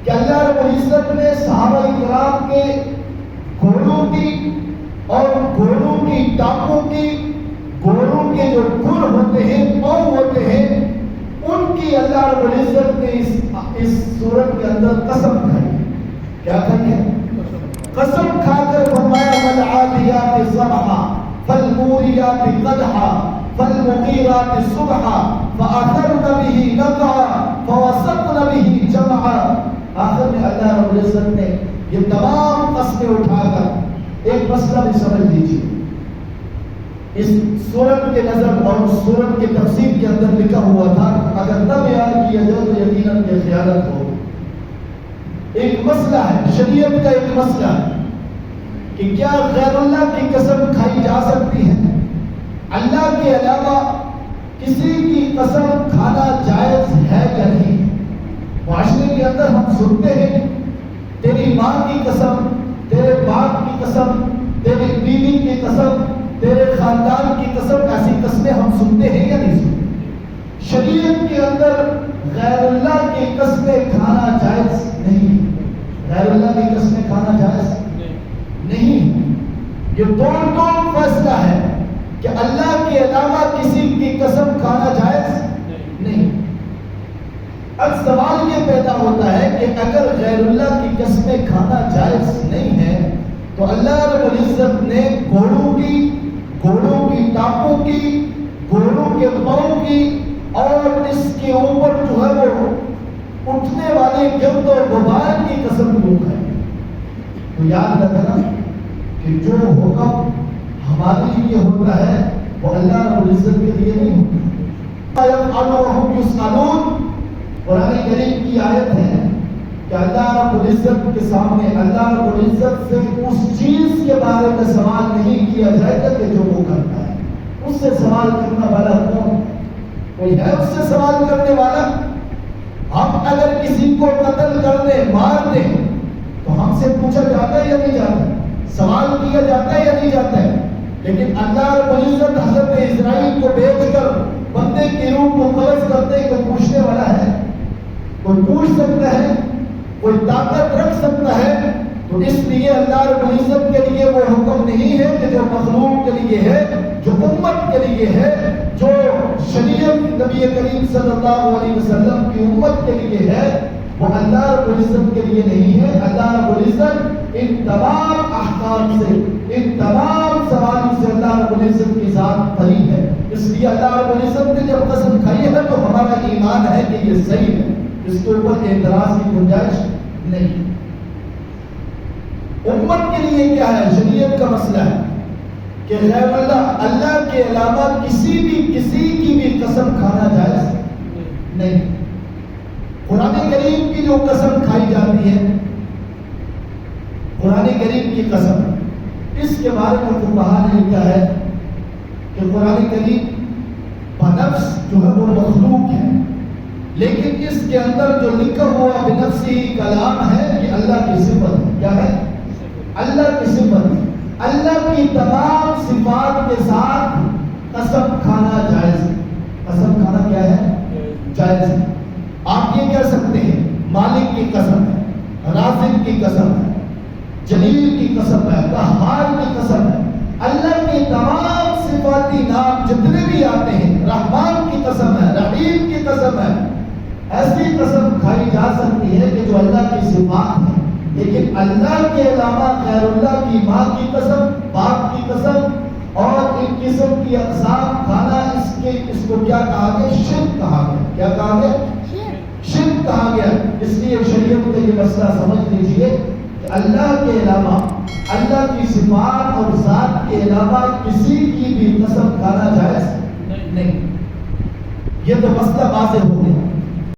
کہ اللہ رب العزت نے صحابہ کرام کے گھوڑوں کی اور گھوڑوں کی ٹانگوں کی، گھوڑوں کے جو کھر ہوتے ہیں، پاؤں ہوتے ہیں، ان کی اللہ رب العزت نے اس سورت کے اندر قسم کھائی. کیا کھائی ہے؟ قسم کھا کر فرمایا فالعادیات ضبحا فالموریات قدحا فالمغیرات صبحا فأثرن به نقعا فوسطن به جمعا. آخر میں اللہ رب العزت نے یہ تمام قسمیں اٹھا کر ایک مسئلہ بھی سمجھ لیجیے. اس سورت کے نظر اور سورت کے تفسیر کے اندر لکھا ہوا تھا اگر نہ بیان کیا جائے تو یقیناً یہ خیانت ہو. ایک مسئلہ ہے، شریعت کا ایک مسئلہ ہے کہ کیا غیر اللہ کی قسم کھائی جا سکتی ہے؟ اللہ کے علاوہ کسی کی قسم کھانا جائز ہے یا نہیں؟ معاشرے کے اندر ہم سنتے ہیں تیری ماں کی قسم، تیرے باپ کی قسم، تیری بیوی کی قسم، تیرے خاندان کی قسم. ایسی قسمیں ہم سنتے ہیں یا نہیں سنتے؟ شریعت کے اندر غیر اللہ کی قسمیں کھانا جائز نہیں. غیر اللہ کی قسمیں کھانا جائز نہیں. یہ توڑ فیصلہ ہے کہ اللہ کے علاوہ کسی کی قسم کھانا جائز نہیں. اب سوال یہ پیدا ہوتا ہے کہ اگر غیر اللہ کی قسمیں کھانا جائز نہیں ہے تو اللہ رب العزت نے گھوڑوں کی ٹانگوں کی، گھوڑوں کے پاؤں کی اور اس کے اوپر جو ہے وہ اٹھنے والے گرد و غبار کی قسم کیوں ہے؟ تو یاد رکھنا کہ جو حکم ہمارے لیے ہوتا ہے وہ اللہ رب العزت کے لیے نہیں ہوتا. قرآن کریم کی آیت ہے کہ اللہ رب العزت کے سامنے اللہ رب العزت سے اس چیز کے بارے میں سوال نہیں کیا جائے گا کہ جو وہ کرتا ہے. اس سے سوال کرنے والا کون؟ کوئی ہے اس سے سوال کرنے والا؟ ہم اگر کسی کو قتل کر دیں، مار دیں تو ہم سے پوچھا جاتا ہے یا نہیں جاتا؟ سوال کیا جاتا ہے یا نہیں جاتا ہے؟ لیکن اللہ رب العزت حضرت اسرائیل کو بھیج کر بندے کی روح کو قبض کرتے کوئی پوچھنے والا ہے؟ کوئی پوچھ سکتا ہے؟ کوئی طاقت رکھ سکتا ہے؟ تو اس لیے اللہ رب العزت کے لیے وہ حکم نہیں ہے کہ جو مخلوق کے لیے ہے، جو امت کے لیے ہے، جو شریعت نبی کریم صلی اللہ علیہ وسلم کی امت کے لیے ہے، وہ اللہ رب العزت کے لیے نہیں ہے. اللہ رب العزت ان تمام احکام سے، ان تمام سوالوں سے اللہ رب العزت کی ذات بری ہے. اس لیے اللہ رب العزت نے جب قسم کھائی ہے تو ہمارا ایمان ہے کہ یہ صحیح ہے، اس کے اوپر اعتراض کی گنجائش نہیں. امت کے لیے کیا ہے؟ شریعت کا مسئلہ ہے کہ غیر اللہ کے علاوہ کسی کی بھی قسم کھانا جائز نہیں. قرآن کریم کی جو قسم کھائی جاتی ہے، قرآن کریم کی قسم، اس کے بارے میں فقہاء نے لکھا ہے کہ قرآن کریم بنفس جو ہے وہ مخلوق ہے، لیکن اس کے اندر جو لکھا ہوا بنفسی کلام ہے یہ اللہ کی صفت ہے. کیا ہے؟ اللہ کی صفت ہے. اللہ کی تمام صفات کے ساتھ قسم کھانا جائز ہے. قسم کھانا کیا ہے؟ جائز ہے. آپ یہ کہہ سکتے ہیں مالک کی قسم ہے، رازق کی قسم ہے، جلیل کی قسم ہے، قہار کی قسم ہے. اللہ کی تمام صفاتی نام جتنے بھی آتے ہیں، رحمان کی قسم ہے، رحیم کی قسم ہے. ایسی قسم کھائی جا سکتی ہے کہ جو اللہ کی صفات ہے، لیکن اللہ کے علاوہ غیر اللہ کی ماں کی قسم، باپ کی قسم اور ان قسم کی اقسام کھانا، اس کو کیا کہا گیا؟ شرک کہا گیا. کیا کہا گیا؟ شرک کہا گیا. اس لیے شریعت کا یہ مسئلہ سمجھ لیجئے کہ اللہ کے علاوہ، اللہ کی صفات اور ذات کے علاوہ کسی کی بھی قسم کھانا جائز نہیں. یہ تو مسئلہ واضح ہو گیا.